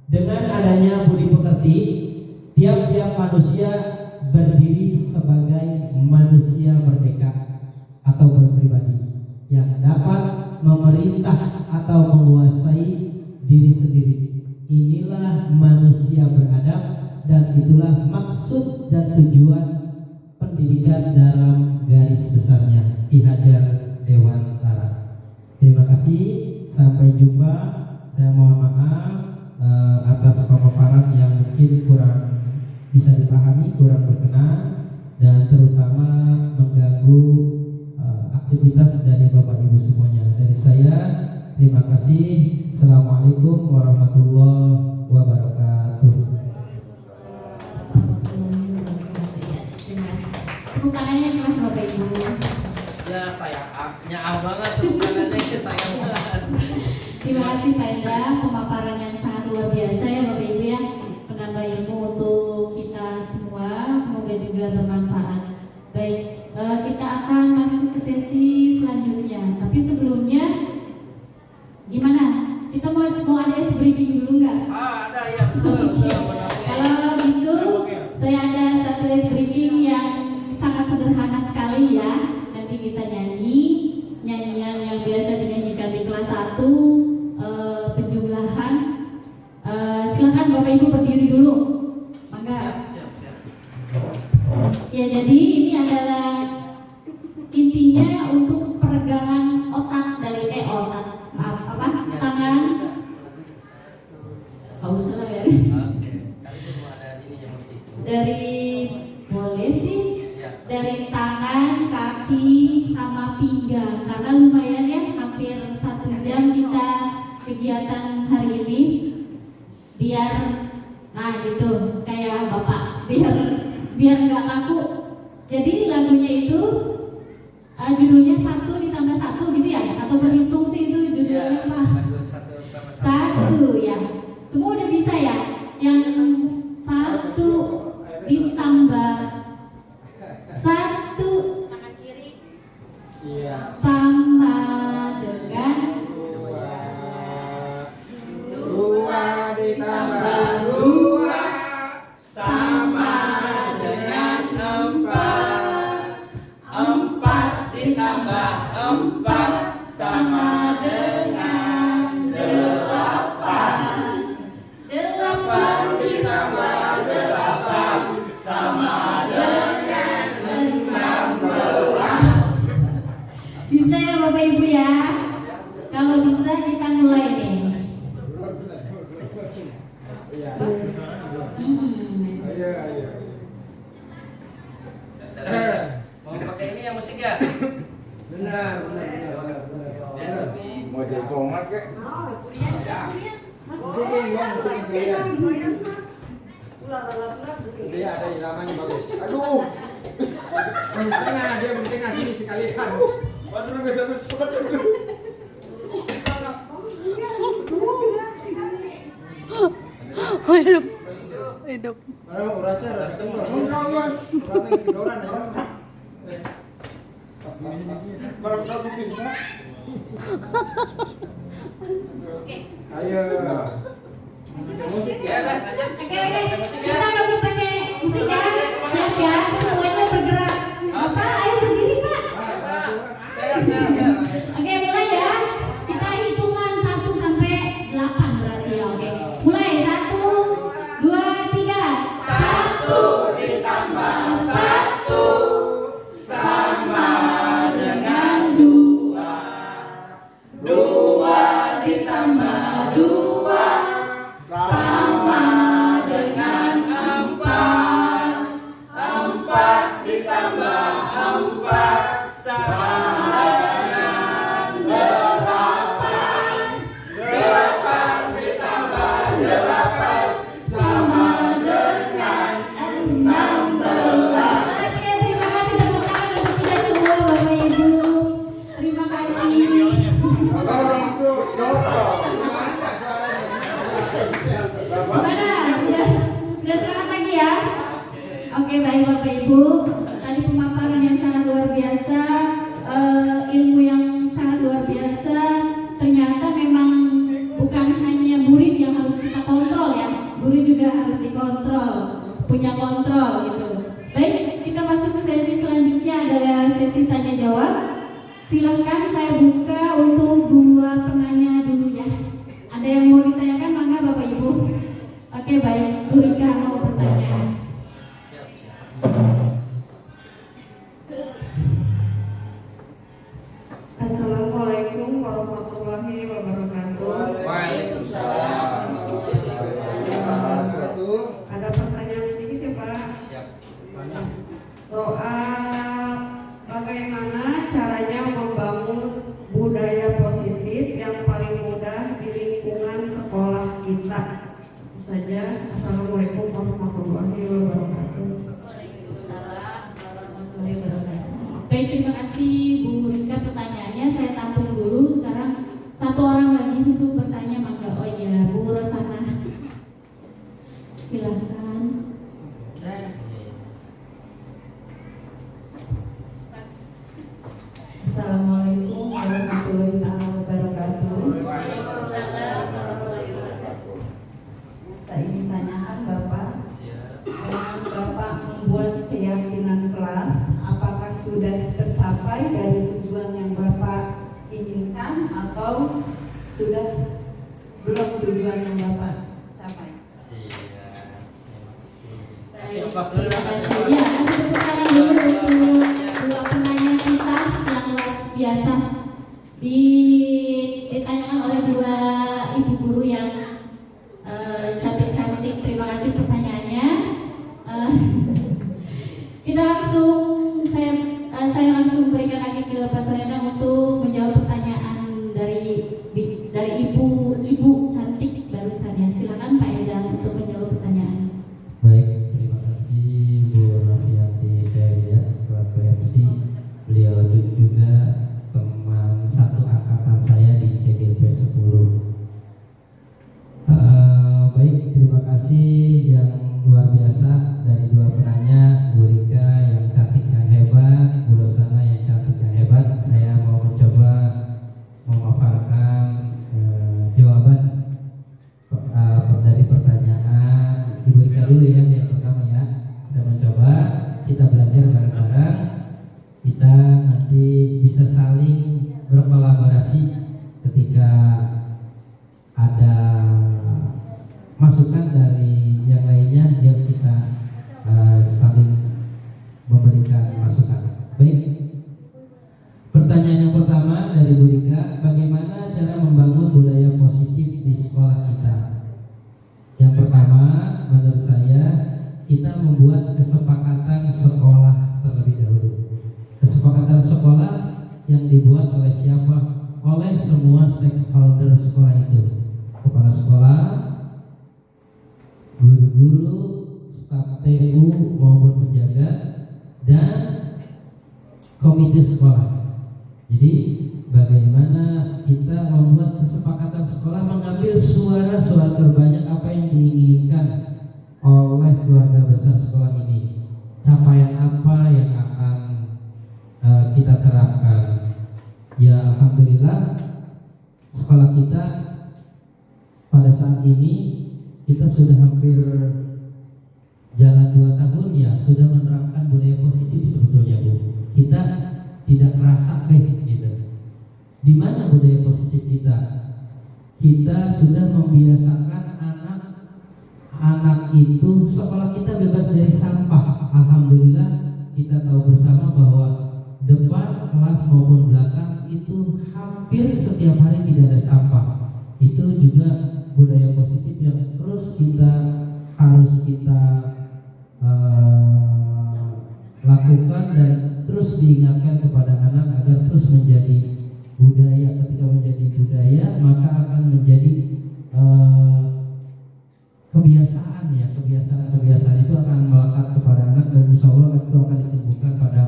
Dengan adanya budi pekerti, tiap-tiap manusia berdiri sebagai manusia merdeka atau berpribadi yang dapat memerintah atau menguasai diri sendiri. Inilah manusia beradab, dan itulah maksud dan tujuan pendidikan dalam garis besarnya. Ki Hajar Dewantara. Terima kasih, sampai jumpa. Saya mohon maaf atas pemaparan yang mungkin kurang bisa dipahami, kurang berkenan, dan terutama mengganggu aktivitas dari Bapak Ibu semuanya. Dari saya, terima kasih. Assalamualaikum warahmatullahi wabarakatuh. Tepuk tangannya keras Bapak Ibu. Ya, saya nyaah banget tuh tangannya, saya banget. Terima kasih Pak Endang, pemaparan yang sangat luar biasa ya Bapak Ibu ya, menambah ilmu untuk kita semua, semoga juga bermanfaat. Baik, kita akan masuk ke sesi selanjutnya, tapi sebelumnya gimana? Kita mau ada ice breaking dulu nggak? Ada ya, betul. Kalau gitu, saya ada satu ice breaking yang sangat sederhana sekali ya. Nanti kita nyanyi nyanyian yang biasa dinyanyikan di kelas 1, penjumlahan. Silakan Bapak Ibu berdiri dulu. Mangga. Siap. Ya, jadi ini adalah intinya untuk peregangan otak dari tangan. Usah lah ya. Oke. Kali itu mau ada ini yang mesti. Dari boleh sih. Ya. Dari tangan, kaki, sama pinggang. Karena lumayan ya, hampir 1 jam kita kegiatan hari ini. Biar, nah gitu, kayak Bapak, biar nggak kaku. Jadi lagunya itu judulnya 1 ditambah 1 gitu ya? Atau berhitung sih itu judulnya apa? 1 ya. Semua udah bisa ya? Yang 1 ditambah 1 Tangan kiri. sama dengan 2 ditambah 2 Bapak Ibu ya. Kalau bisa kita mulai nih. Mau pakai ini ya musik ya? Benar. Mau jadi komat kek? Dia ada iramanya bagus. Aduh. Dia bertengah sini sekalian. Waduh, bisa besar. Hidup. Hidup. Aduh, uraca. Enggak, Mas. Uraca sedoran ya. Barang-barang bisnya. Ayo. Musik Ya ya. dah, lanjut. Oke. Kita nggak usah pakai musik ya. Siap ya. Semuanya bergerak. Bapak, ayo berdiri Pak. Saya. Oke, mulai ya. Kita hitungan 1 sampai 8 berarti ya. Oke. Mulai 1, 2, 3. 1 ditambah 1 sama dengan 2. 2 ditambah 2 sama dengan 4. 4 ditambah 4 sama dengan 8. 8 ditambah 8 sama dengan 16. Oke, terima kasih tepuk tangan untuk kita semua Bapak Ibu. Terima kasih. Orang tuh Gimana? Udah semangat lagi ya? Oke, baik Bapak Ibu. Tadi pemaparan yang sangat luar biasa, ilmu yang sangat luar biasa. Ternyata memang bukan hanya murid yang harus kita kontrol ya, guru juga harus dikontrol, punya kontrol gitu. Baik, kita masuk ke sesi selanjutnya adalah sesi tanya jawab. Silahkan saya buka untuk 2 penanya dulu ya. Ada yang mau ditanyakan, mangga Bapak Ibu. Oke, baik. Bu Rika mau bertanya. Assalamualaikum warahmatullahi wabarakatuh. Waalaikumsalam. Ada pertanyaan sedikit ya Pak. Siap. Soal bagaimana caranya membangun budaya positif yang paling mudah di lingkungan sekolah kita. Itu saja. Assalamualaikum warahmatullahi wabarakatuh. Waalaikumsalam warahmatullahi wabarakatuh. Baik, terima kasih Bu Rika pertanyaannya. Saya tampung dulu. Sekarang satu orang lagi untuk bertanya, mangga. Oh iya, Bu Rosana. Silakan. Assalamualaikum warahmatullahi wabarakatuh. Saya ingin tanyakan Bapak, dengan Bapak membuat keyakinan kelas, apakah sudah tercapai dari tujuan yang Bapak inginkan atau sudah belum tujuan yang Bapak capai? Baik, terima kasih. Ya, tepuk tangan dulu untuk 2 penanya kita yang luar biasa. Ditanyakan oleh 2 ibu guru yang cantik-cantik. Terima kasih pertanyaannya. Kita langsung saya langsung berikan lagi ke Pak Soena untuk menjawab pertanyaan dari ibu cantik barusan ya. Silakan Pak Eda untuk menjawab pertanyaan. Baik, terima kasih Bu Rafiati Feria selaku MC. Beliau juga teman satu angkatan saya di CGP 10. Baik, terima kasih yang luar biasa dari 2 penanya, Bu Rika yang cantik yang hebat, Bu Rosana yang cantik yang hebat. Saya mau mencoba memaparkan jawaban dari pertanyaan Ibu Rika dulu ya, yang pertama ya. Saya mencoba, kita belajar bareng-bareng, kita nanti bisa saling berkolaborasi ketika ada masukan dari yang lainnya, yang kita saling memberikan masukan. Baik, pertanyaan yang pertama dari membuat kesepakatan sekolah terlebih dahulu. Kesepakatan sekolah yang dibuat oleh siapa? Oleh semua stakeholder sekolah itu. Kepala sekolah, guru-guru, staf TU maupun penjaga, dan komite sekolah. Jadi bagaimana kita membuat kesepakatan sekolah mengambil suara-suara terbanyak apa yang diinginkan oleh keluarga besar sekolah ini. Capaian apa yang akan kita terapkan? Ya alhamdulillah sekolah kita pada saat ini kita sudah hampir jalan 2 tahun ya sudah menerapkan budaya positif sebetulnya Bu. Kita tidak merasa gitu. Di mana budaya positif kita? Kita sudah membiasakan anak itu sekolah kita bebas dari sampah. Alhamdulillah kita tahu bersama bahwa depan kelas maupun belakang itu hampir setiap hari tidak ada sampah. Itu juga budaya positif yang terus harus kita lakukan dan terus diingatkan kepada anak agar terus menjadi budaya. Ketika menjadi budaya maka akan menjadi kebiasaan ya. Kebiasaan itu akan melekat kepada anak dan insya Allah itu akan ditumbuhkan pada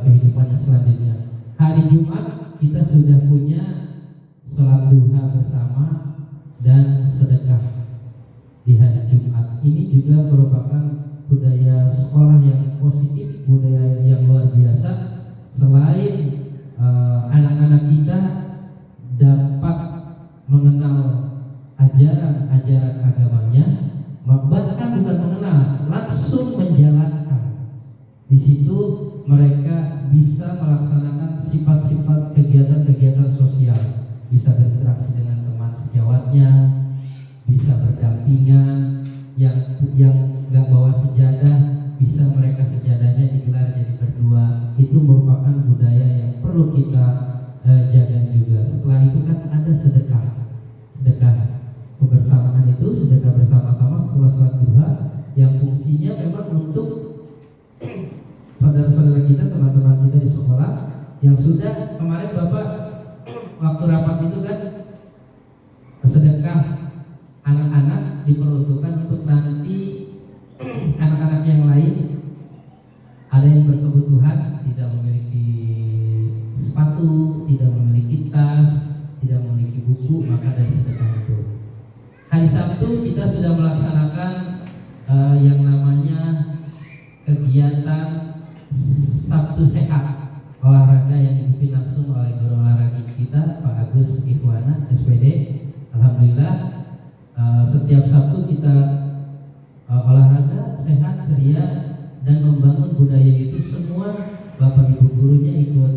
kehidupannya selanjutnya. Hari Jumat kita sudah punya sholat duha bersama dan sedekah di hari Jumat. Ini juga merupakan budaya sekolah yang positif, budaya yang luar biasa. Selain anak-anak kita dapat mengenal ajaran-ajaran agamanya, bahkan bukan mengenal, langsung menjalankan. Di situ mereka bisa melaksanakan sifat-sifat kegiatan-kegiatan sosial, bisa berinteraksi dengan teman sejawatnya, bisa berdampingan, yang nggak bawa sejadah bisa mereka sejadahnya digelar jadi berdua. Itu merupakan budaya yang perlu kita jaga juga. Setelah itu kan ada sedekah kebersamaan, itu sedekah bersama-sama setelah sholat duha yang fungsinya memang untuk saudara-saudara kita, teman-teman kita di sekolah yang sudah kemarin Bapak waktu rapat itu kan sedekah anak-anak diperuntukkan untuk nanti anak-anak yang lain ada yang berkebutuhan, tidak memiliki sepatu, tidak memiliki tas, tidak memiliki buku, maka dari sedekah itu. Hari Sabtu kita sudah melaksanakan yang namanya kegiatan Sabtu Sehat, olahraga yang dipimpin langsung oleh guru olahraga kita Pak Agus Ikhwana SPD. Alhamdulillah setiap Sabtu kita olahraga sehat, ceria, dan membangun budaya itu. Semua Bapak Ibu gurunya ikut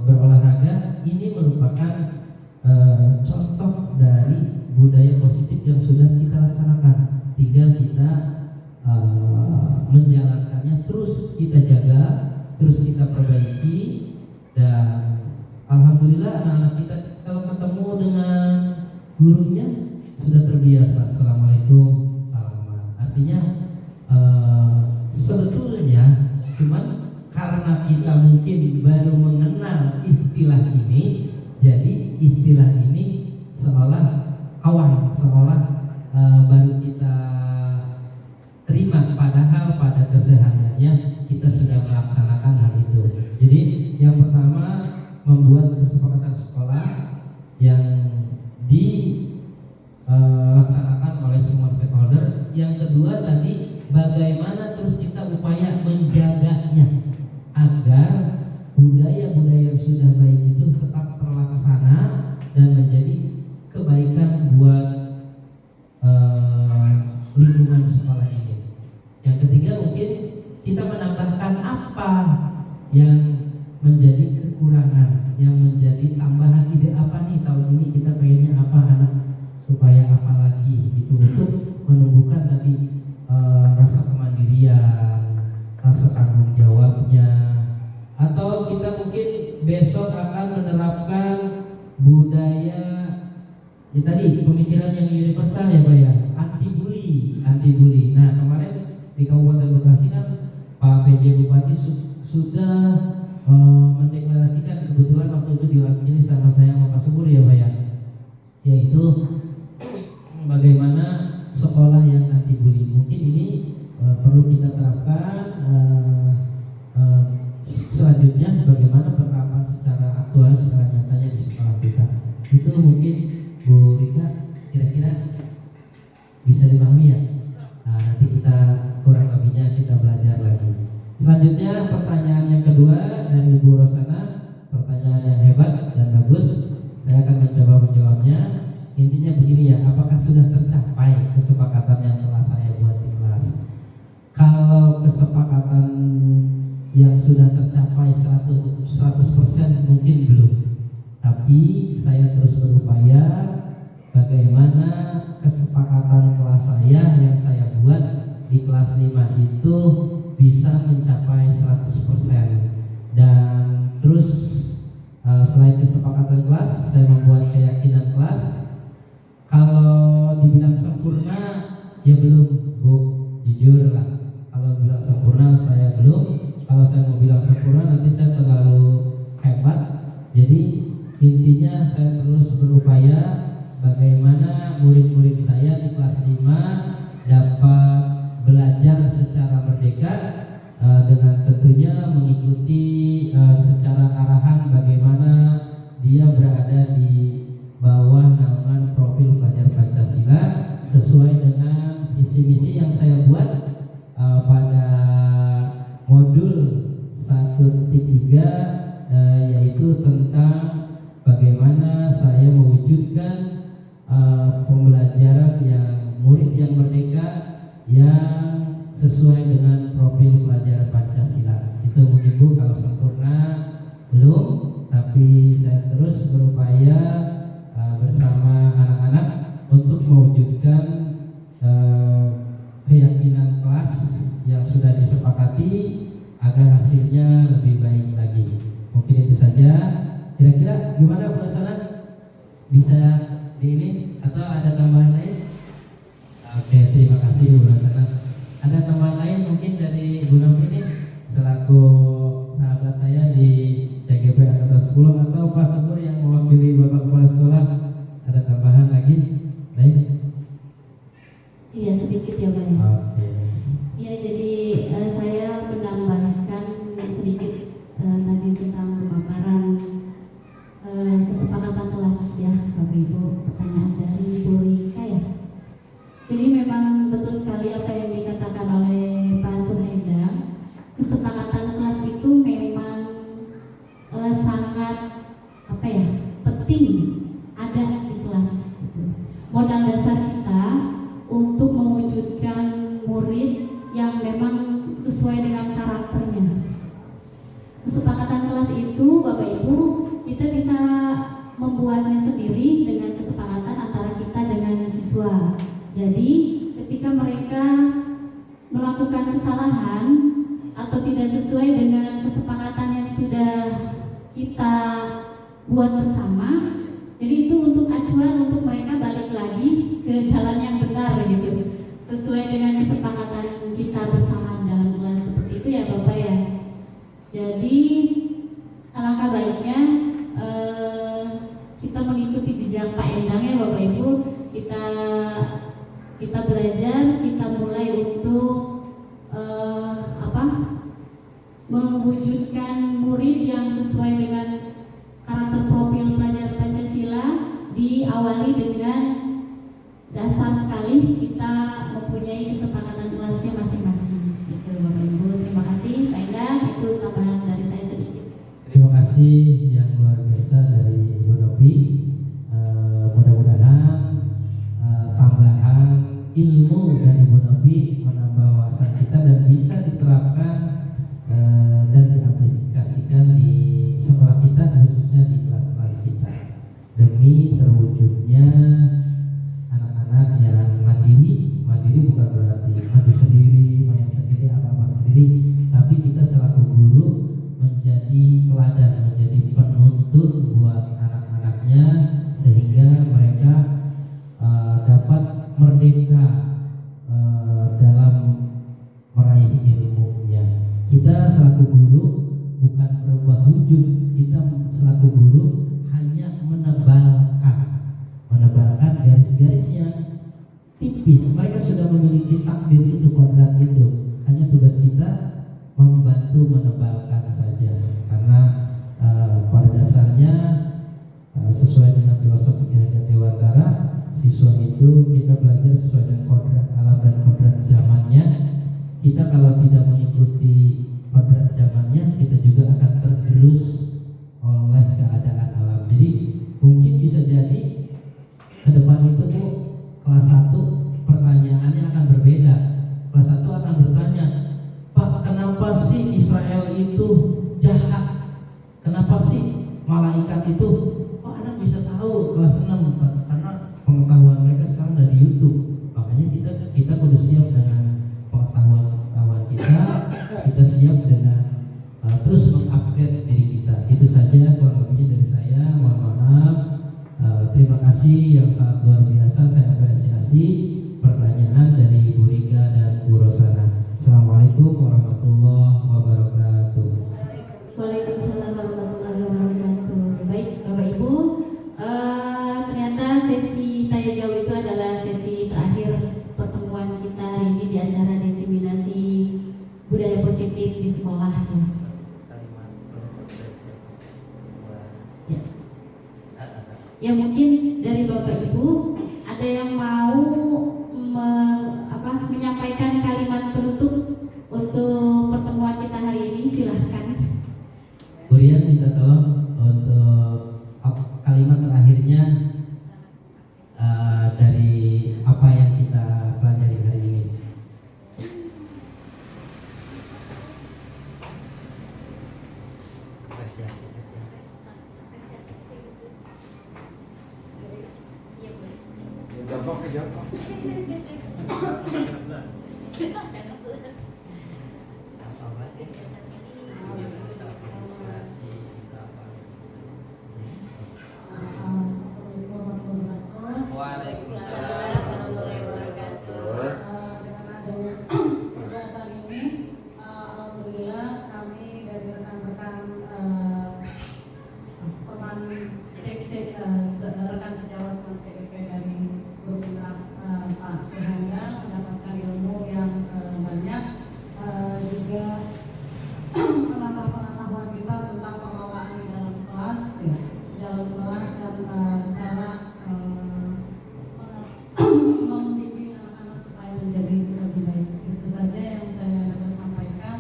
berolahraga. Ini merupakan contoh dari budaya positif yang sudah kita laksanakan. Tinggal kita menjalankannya, terus kita jaga, terus kita perbaiki. Dan alhamdulillah anak-anak kita kalau ketemu dengan gurunya sudah terbiasa. Assalamualaikum, salaman. Artinya sebetulnya cuman karena kita mungkin baru mengenal istilah ini, jadi istilah ini seolah awam, seolah baru kita terima, padahal pada kesehariannya kita sudah melaksanakan hal itu. Jadi yang pertama membuat kesepakatan sekolah yang dilaksanakan oleh semua stakeholder. Yang kedua tadi bagaimana terus kita upaya menjaganya agar budaya-budaya yang sudah baik itu tetap terlaksana dan menjadi kebaikan buat lingkungan sekolah ini. Yang ketiga mungkin kita menambahkan apa yang menjadi kekurangan, yang menjadi tambahan ide apa nih tahun ini kita pengennya apa anak supaya apa lagi gitu, untuk menumbuhkan tadi rasa kemandirian, rasa tanggung jawabnya. Atau kita mungkin besok akan menerapkan budaya ya tadi pemikiran yang universal ya Pak ya, anti bully PJ Bupati sudah mendeklarasikan, kebetulan waktu itu diwakili sama saya sama Pak Subur ya Pak ya, yaitu bagaimana sekolah yang anti bully. Mungkin ini perlu kita terapkan. Selanjutnya bagaimana penerapan secara aktual secara nyatanya di sekolah kita. Itu mungkin Bu Rika kira-kira bisa dipahami ya. Nah, nanti kita kurang lebihnya kita belajar lagi. Selanjutnya pertanyaan yang kedua dari Bu Rosana, pertanyaan yang hebat dan bagus. Saya akan mencoba menjawabnya. Intinya begini ya, apakah sudah tercapai kesepakatan yang telah saya buat di kelas? Kalau kesepakatan yang sudah tercapai 100% mungkin belum. Tapi saya terus berupaya bagaimana kesepakatan kelas saya yang saya buat di kelas 5 itu bisa mencapai 100%. Dan terus selain kesepakatan kelas, saya membuat keyakinan kelas. Kalau dibilang sempurna ya belum Bu, jujur lah. Kalau bilang sempurna saya belum. Kalau saya mau bilang sempurna nanti saya terlalu hebat. Jadi intinya saya terus berupaya bagaimana murid-murid saya di kelas 5 dapat belajar secara merdeka, dengan tentunya mengikuti secara arahan bagaimana dia berada di bawah naungan profil pelajar Pancasila sesuai dengan visi misi yang saya buat pada modul 1.3, yaitu tentang bagaimana saya mewujudkan pembelajaran yang murid yang merdeka yang sesuai dengan profil pelajar Pancasila. Itu mungkin Bu, kalau sempurna belum, tapi saya terus berupaya bersama anak-anak untuk mewujudkan keyakinan kelas yang sudah disepakati agar hasilnya lebih baik lagi. Mungkin itu saja. Kira-kira gimana Bu Rosana? Bisa di ini atau ada tambahan lain? Oke, terima kasih Bu Rosana. Ada tambahan lain mungkin dari Bu Novi ini selaku sahabat saya di CGP Angkatan 10 atau Pak Subur yang mewakili Bapak Kepala Sekolah, ada tambahan lagi? Lain? Iya, sedikit ya Pak ya. Oke. Ya, jadi saya menambahkan sedikit tadi tentang pemaparan kesepakatan kelas ya Bapak Ibu. Pertanyaan dari Bu Rika ya. Jadi memang betul sekali apa yang dikatakan oleh Pak Suheda. Kesepakatan kelas itu memang sangat apa ya, penting ada di kelas. Modal dasar kita untuk mewujudkan murid yang memang sesuai dengan karakternya. Kesepakatan kelas itu Bapak Ibu, kita bisa membuatnya sendiri dengan kesepakatan antara kita dengan siswa. Jadi ketika mereka melakukan kesalahan atau tidak sesuai dengan kesepakatan yang sudah kita buat bersama, jadi itu untuk acuan untuk mereka balik lagi ke jalan yang benar gitu, sesuai dengan kesepakatan kita bersama dalam kelas. Seperti itu ya Bapak ya. Jadi alangkah baiknya kita mengikuti jejak Pak Endang ya Bapak Ibu. Kita belajar, kita mulai untuk mewujudkan murid yang sesuai dengan karakter profil pelajar Pancasila. Diawali dengan dasar sekali kita mempunyai kesepakatan kelasnya masing-masing. Itu Bapak Ibu. Terima kasih Pak Endang. Itu tambahan dari saya sedikit. Terima kasih yang luar biasa dari Bu Novi. Mudah-mudahan tambahan ilmu dari Bu Novi menambah wawasan kita dan bisa diterapkan dan diaplikasikan di sekolah kita, khususnya di kelas-kelas kita, demi terwujudnya anak-anak yang mandiri. Mandiri bukan berarti mandi sendiri, main sendiri, apa-apa sendiri, tapi kita selaku guru menjadi teladan, menjadi penuntun buat anak-anaknya sehingga mereka dapat merdeka dalam meraih ilmunya. Kita tipis. Mereka sudah memiliki takdir itu, kodrat itu. Hanya tugas kita membantu menebalkan saja. Karena pada dasarnya sesuai dengan filosofi Ki Dewantara, siswa itu kita belajar sesuai dengan kodrat alam dan kodrat zamannya. Kita kalau tidak mengikuti kodrat zamannya, kita juga akan tergerus oleh keadaan alam. Jadi mungkin bisa jadi ke depan itu Bu, kelas 1 pertanyaannya akan berbeda. Kelas 1 akan bertanya, Pak, kenapa sih Israel itu jahat? Kenapa sih malaikat itu? Kok anak bisa tahu kelas 6? Karena pengetahuan mereka sekarang dari YouTube. Makanya kita kudu siap dengan pengetahuan kita siap dengan terus mengupgrade diri kita. Itu saja kurang lebihnya dari saya. Mohon maaf. Terima kasih yang sangat luar biasa. Saya apresiasi pertanyaan dari Bu Rika dan Bu Rosana. Assalamualaikum warahmatullahi wabarakatuh. Waalaikumsalam warahmatullahi wabarakatuh. Baik Bapak Ibu, ternyata sesi tanya jawab itu adalah sesi terakhir pertemuan kita hari ini di acara diseminasi budaya positif di sekolah. Ya mungkin dari Bapak Ibu ada yang mau menyampaikan kalimat penutup untuk pertemuan kita hari ini, silahkan. Bu Rian minta tolong untuk kalimat terakhirnya dari apa yang kita pelajari hari ini. Jatuh ke jatuh. Waalaikumsalam. Dengan adanya kegiatan ini, alhamdulillah kami dari rekan-rekan teman rekan sejawat PIP dari grup Pak Suhanda mendapatkan ilmu yang banyak, juga menambah pengetahuan kita tentang pengelolaan di dalam kelas, dan cara membimbing anak-anak supaya menjadi lebih baik. Itu saja yang saya dapat sampaikan.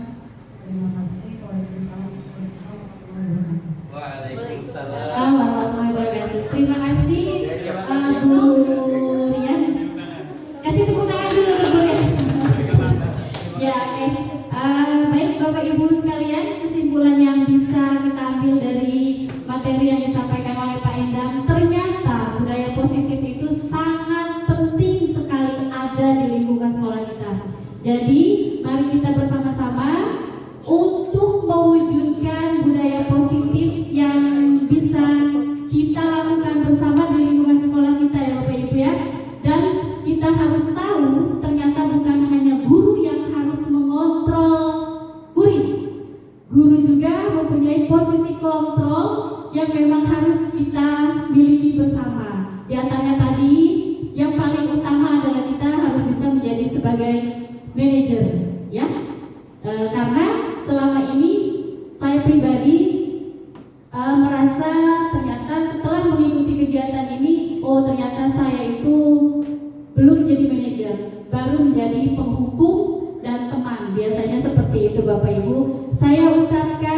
Terima kasih. Waalaikumsalam warahmatullahi wabarakatuh. Waalaikumsalam. Warahmatullahi wabarakatuh. Terima kasih Bu Rian. Kasih tepuk tangan dulu untuk Bu Rian. Ya, oke. Baik Bapak Ibu sekalian, kesimpulan yang bisa kita ambil dari materi yang disampaikan oleh Pak Endang, ternyata budaya positif itu sangat penting sekali ada di lingkungan sekolah kita. Jadi mari kita bersama-sama untuk mewujudkan budaya positif yang bisa kita lakukan bersama di lingkungan sekolah kita ya Bapak Ibu ya. Dan kita harus tahu ternyata bukan hanya guru yang harus mengontrol murid. Guru juga mempunyai posisi kontrol yang memang harus kita miliki bersama. Di antaranya tadi yang paling utama adalah kita harus bisa menjadi sebagai manajer ya. Karena selama ini saya pribadi merasa ternyata setelah mengikuti kegiatan ini, oh ternyata saya itu belum menjadi manajer, baru menjadi penghukum dan teman. Biasanya seperti itu Bapak Ibu. Saya ucapkan